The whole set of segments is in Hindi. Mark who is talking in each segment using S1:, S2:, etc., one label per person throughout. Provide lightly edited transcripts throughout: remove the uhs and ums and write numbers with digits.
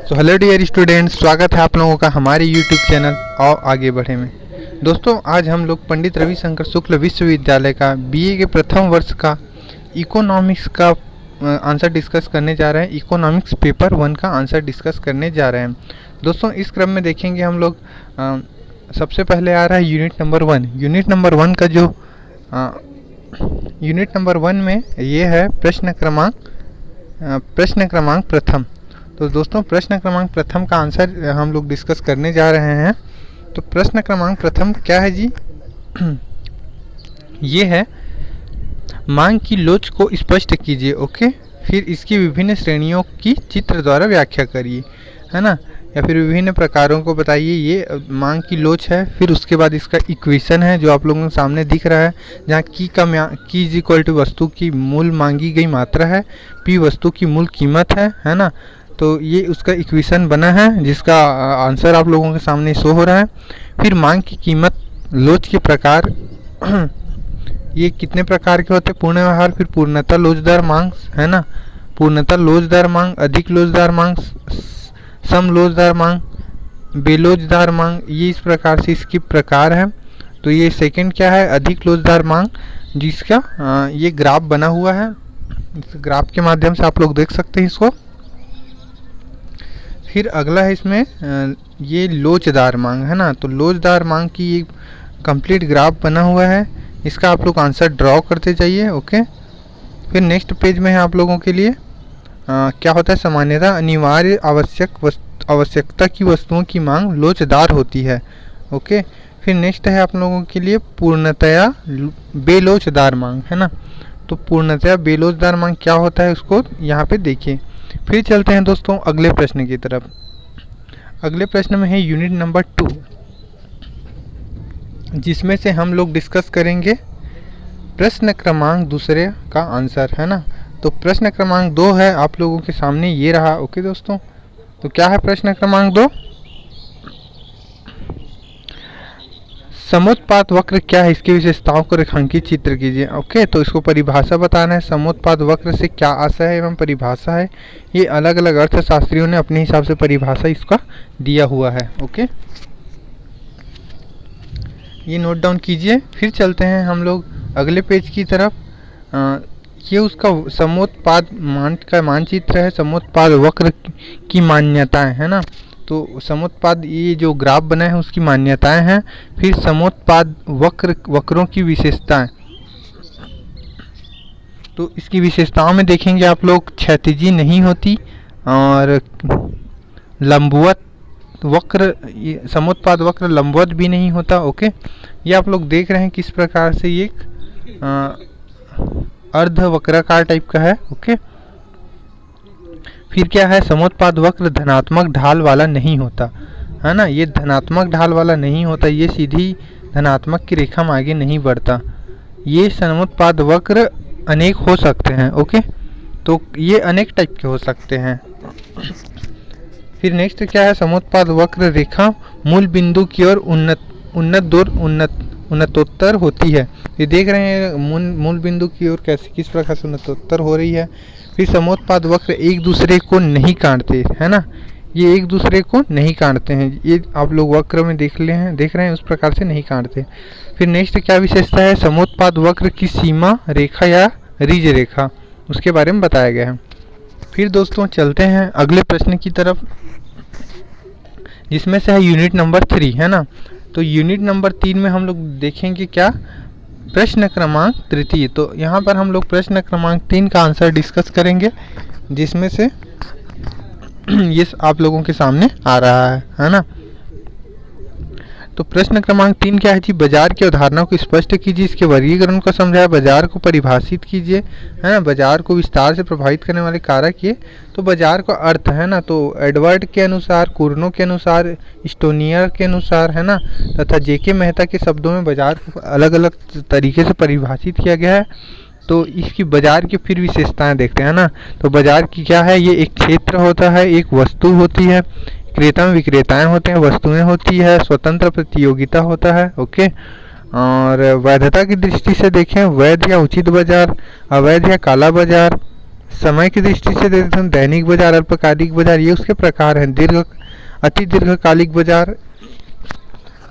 S1: सो हेलो डियर स्टूडेंट्स, स्वागत है आप लोगों का हमारे यूट्यूब चैनल आओ आगे बढ़े में। दोस्तों, आज हम लोग पंडित रविशंकर शुक्ल विश्वविद्यालय का बीए के प्रथम वर्ष का इकोनॉमिक्स का आंसर डिस्कस करने जा रहे हैं। इकोनॉमिक्स पेपर 1 का आंसर डिस्कस करने जा रहे हैं। दोस्तों, इस क्रम में देखेंगे हम लोग सबसे पहले आ रहा है यूनिट नंबर 1। यूनिट नंबर 1 का जो यूनिट नंबर 1 में ये है प्रश्न क्रमांक प्रथम। तो दोस्तों, प्रश्न क्रमांक प्रथम का आंसर हम लोग डिस्कस करने जा रहे हैं। तो प्रश्न क्रमांक प्रथम क्या है जी? ये है, मांग की लोच को स्पष्ट कीजिए। ओके, फिर इसकी विभिन्न श्रेणियों की चित्र द्वारा व्याख्या करिए, है ना, या फिर विभिन्न प्रकारों को बताइए। ये मांग की लोच है। फिर उसके बाद इसका इक्वेशन है जो आप लोगों के सामने दिख रहा है, जहाँ की इज इक्वल टू वस्तु की मूल मांगी गई मात्रा है, पी वस्तु की मूल कीमत है ना। तो ये उसका इक्वेशन बना है जिसका आंसर आप लोगों के सामने शो हो रहा है। फिर मांग की कीमत, लोच के प्रकार ये कितने प्रकार के होते हैं? पूर्ण व्यवहार, फिर पूर्णतः लोचदार मांग, है ना, पूर्णतः लोचदार मांग, अधिक लोचदार मांग, सम लोचदार मांग, बेलोचदार मांग। ये इस प्रकार से इसकी प्रकार है। तो ये सेकंड क्या है? अधिक लोचदार मांग, जिसका ये ग्राफ बना हुआ है। इस ग्राफ के माध्यम से आप लोग देख सकते हैं इसको। फिर अगला है इसमें ये लोचदार मांग, है ना। तो लोचदार मांग की एक कंप्लीट ग्राफ बना हुआ है। इसका आप लोग आंसर ड्रॉ करते जाइए। ओके, फिर नेक्स्ट पेज में है आप लोगों के लिए क्या होता है? सामान्यतः अनिवार्य आवश्यकता की वस्तुओं की मांग लोचदार होती है। ओके, फिर नेक्स्ट है आप लोगों के लिए पूर्णतया बेलोचदार मांग, है ना। तो पूर्णतया बेलोचदार मांग क्या होता है उसको यहाँ पे देखिए। फिर चलते हैं दोस्तों अगले प्रश्न की तरफ। अगले प्रश्न में है यूनिट नंबर 2, जिसमें से हम लोग डिस्कस करेंगे प्रश्न क्रमांक दूसरे का आंसर, है ना। तो प्रश्न क्रमांक 2 है आप लोगों के सामने, ये रहा। ओके दोस्तों, तो क्या है प्रश्न क्रमांक 2? समोत्पाद वक्र क्या है, इसकी विशेषताओं को रेखांकित चित्र कीजिए। ओके, तो इसको परिभाषा बताना है। समोत्पाद वक्र से क्या आशय है एवं परिभाषा है, ये अलग अलग अर्थशास्त्रियों ने अपने हिसाब से परिभाषा इसका दिया हुआ है। ओके, ये नोट डाउन कीजिए। फिर चलते हैं हम लोग अगले पेज की तरफ। ये उसका समोत्पाद मान का मानचित्र है, समोत्पाद वक्र की मान्यताएं, है ना। तो समोत्पाद ये जो ग्राफ बना है उसकी मान्यताएं हैं। फिर समोत्पाद वक्रों की विशेषताएं, तो इसकी विशेषताओं में देखेंगे आप लोग, क्षैतिजी नहीं होती और लंबवत वक्र, समोत्पाद वक्र लंबवत भी नहीं होता। ओके, ये आप लोग देख रहे हैं किस प्रकार से ये अर्ध वक्राकार टाइप का है। ओके, फिर क्या है? समोत्पाद वक्र धनात्मक ढाल वाला नहीं होता, है ना। ये धनात्मक ढाल वाला नहीं होता, ये सीधी धनात्मक की रेखा में आगे नहीं बढ़ता। ये समोत्पाद वक्र अनेक हो सकते हैं। ओके, तो ये अनेक टाइप के हो सकते हैं। फिर नेक्स्ट क्या है? समोत्पाद वक्र रेखा मूल बिंदु की ओर उन्नतोत्तर होती है। ये देख रहे हैं मूल बिंदु की ओर कैसे किस प्रकार से उन्नतोत्तर हो रही है। फिर समोत्पाद वक्र एक दूसरे को नहीं काटते, है ना, ये एक दूसरे को नहीं काटते हैं। ये आप लोग वक्र में देख रहे हैं उस प्रकार से नहीं काटते। फिर नेक्स्ट क्या विशेषता है? समोत्पाद वक्र की सीमा रेखा या रीज रेखा, उसके बारे में बताया गया है। फिर दोस्तों चलते हैं अगले प्रश्न की तरफ, जिसमें से है यूनिट नंबर 3, है ना। तो यूनिट नंबर 3 में हम लोग देखेंगे क्या? प्रश्न क्रमांक तृतीय। तो यहाँ पर हम लोग प्रश्न क्रमांक 3 का आंसर डिस्कस करेंगे, जिसमें से ये आप लोगों के सामने आ रहा है ना। तो प्रश्न क्रमांक 3 क्या है जी? बाजार की अवधारणा को स्पष्ट कीजिए, इसके वर्गीकरण को समझाया, बाजार को परिभाषित कीजिए, है ना। बाजार को विस्तार से प्रभावित करने वाले कारक ये। तो बाजार का अर्थ, है ना, तो एडवर्ड के अनुसार, कुर्नो के अनुसार, स्टोनियर के अनुसार, है ना, तथा जेके मेहता के शब्दों में बाजार को अलग अलग तरीके से परिभाषित किया गया है। तो इसकी बाजार की फिर विशेषताएं देखते हैं ना। तो बाजार की क्या है? ये एक क्षेत्र होता है, एक वस्तु होती है, क्रेता में विक्रेताएं होते हैं, वस्तुएं होती है, स्वतंत्र प्रतियोगिता होता है। ओके, और वैधता की दृष्टि से देखें, वैध या उचित बाजार, अवैध या काला बाजार, समय की दृष्टि से देखते हैं दैनिक बाजार, अल्पकालिक बाजार, ये उसके प्रकार हैं। अति दीर्घकालिक बाजार।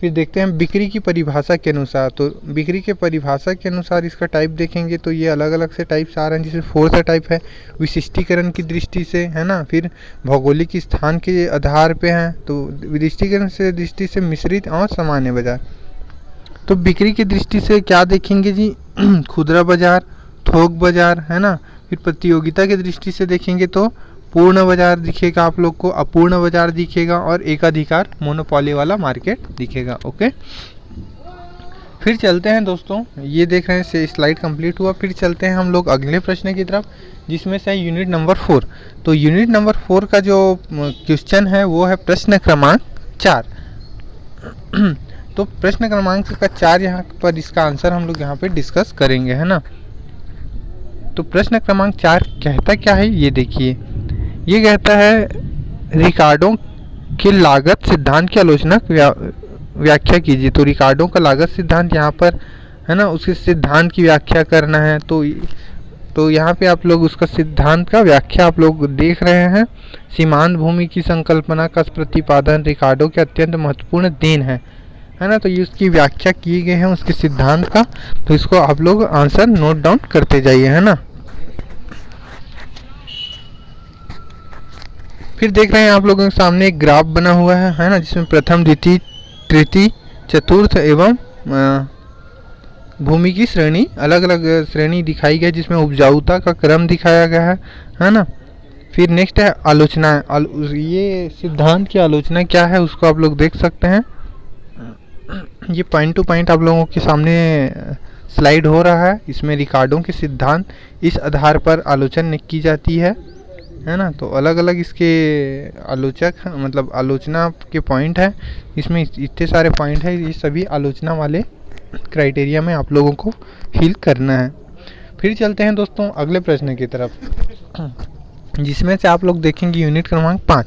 S1: फिर देखते हैं बिक्री की परिभाषा के अनुसार, तो बिक्री के परिभाषा के अनुसार इसका टाइप देखेंगे तो ये अलग अलग से टाइप्स आ रहे हैं, जिसमें 4th टाइप है विशिष्टीकरण की दृष्टि से, है ना। फिर भौगोलिक स्थान के आधार पे हैं, तो विशिष्टीकरण से दृष्टि से मिश्रित और सामान्य बाजार। तो बिक्री की दृष्टि से क्या देखेंगे जी, खुदरा बाजार, थोक बाजार, है ना। फिर प्रतियोगिता की दृष्टि से देखेंगे तो पूर्ण बाजार दिखेगा आप लोग को, अपूर्ण बाजार दिखेगा, और एकाधिकार मोनोपोली वाला मार्केट दिखेगा। ओके, फिर चलते हैं दोस्तों, ये देख रहे हैं स्लाइड कंप्लीट हुआ। फिर चलते हैं हम लोग अगले प्रश्न की तरफ, जिसमें से यूनिट नंबर 4। तो यूनिट नंबर 4 का जो क्वेश्चन है वो है प्रश्न क्रमांक 4। तो प्रश्न क्रमांक का 4 यहाँ पर इसका आंसर हम लोग यहाँ पे डिस्कस करेंगे, है ना। तो प्रश्न क्रमांक 4 कहता क्या है, ये देखिए। ये कहता है रिकार्डो के लागत सिद्धांत की आलोचना व्याख्या कीजिए। तो रिकार्डो का लागत सिद्धांत यहाँ पर, है ना, उसके सिद्धांत की व्याख्या करना है। तो यहाँ पे आप लोग उसका सिद्धांत का व्याख्या आप लोग देख रहे हैं। सीमांत भूमि की संकल्पना का प्रतिपादन रिकार्डो के अत्यंत महत्वपूर्ण देन है ना। तो ये उसकी व्याख्या की गई है उसके सिद्धांत का। तो इसको आप लोग आंसर नोट डाउन करते जाइए, है ना। फिर देख रहे हैं आप लोगों के सामने एक ग्राफ बना हुआ है ना, जिसमें प्रथम, द्वितीय, तृतीय, चतुर्थ एवं भूमि की श्रेणी, अलग अलग श्रेणी दिखाई गई, जिसमें उपजाऊता का क्रम दिखाया गया है ना। फिर नेक्स्ट है आलोचना। ये सिद्धांत की आलोचना क्या है उसको आप लोग देख सकते हैं। ये पॉइंट टू पॉइंट आप लोगों के सामने स्लाइड हो रहा है। इसमें रिकार्डो के सिद्धांत इस आधार पर आलोचना की जाती है ना। तो अलग अलग इसके आलोचक, मतलब आलोचना के पॉइंट है। इसमें इतने सारे पॉइंट है, ये सभी आलोचना वाले क्राइटेरिया में आप लोगों को फिल करना है। फिर चलते हैं दोस्तों अगले प्रश्न की तरफ, जिसमें से आप लोग देखेंगे यूनिट क्रमांक 5।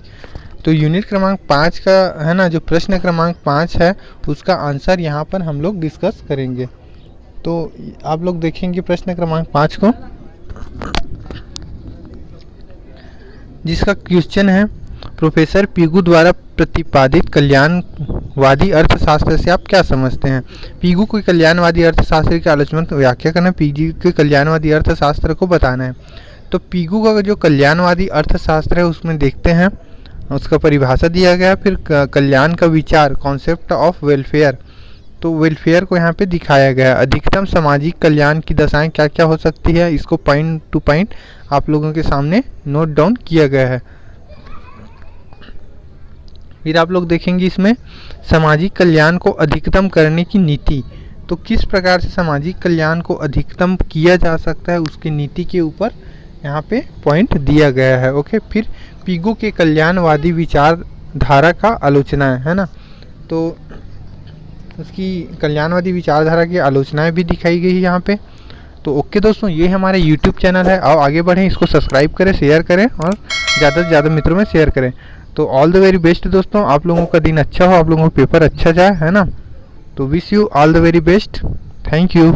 S1: तो यूनिट क्रमांक 5 का, है ना, जो प्रश्न क्रमांक 5 है उसका आंसर यहाँ पर हम लोग डिस्कस करेंगे। तो आप लोग देखेंगे प्रश्न क्रमांक 5 को, जिसका क्वेश्चन है प्रोफेसर पिगू द्वारा प्रतिपादित कल्याणवादी अर्थशास्त्र से आप क्या समझते हैं। पिगू को कल्याणवादी अर्थशास्त्र की आलोचनात्मक व्याख्या करना, पिगू के कल्याणवादी अर्थशास्त्र को बताना है। तो पिगू का जो कल्याणवादी अर्थशास्त्र है उसमें देखते हैं उसका परिभाषा दिया गया। फिर कल्याण का विचार, कॉन्सेप्ट ऑफ वेलफेयर, तो वेलफेयर को यहाँ पे दिखाया गया है। अधिकतम सामाजिक कल्याण की दशाएं क्या क्या हो सकती है, इसको पॉइंट टू पॉइंट आप लोगों के सामने नोट डाउन किया गया है। फिर आप लोग देखेंगे इसमें सामाजिक कल्याण को अधिकतम करने की नीति, तो किस प्रकार से सामाजिक कल्याण को अधिकतम किया जा सकता है उसकी नीति के ऊपर यहाँ पे पॉइंट दिया गया है। ओके, फिर पिगू के कल्याणवादी विचारधारा का आलोचना है ना। तो उसकी कल्याणवादी विचारधारा की आलोचनाएं भी दिखाई गई है यहाँ पे। तो ओके दोस्तों, ये हमारे YouTube चैनल है, आओ आगे बढ़ें, इसको सब्सक्राइब करें, शेयर करें और ज़्यादा से ज़्यादा मित्रों में शेयर करें। तो ऑल द वेरी बेस्ट दोस्तों, आप लोगों का दिन अच्छा हो, आप लोगों का पेपर अच्छा जाए, है ना। तो wish you all the very best, thank you.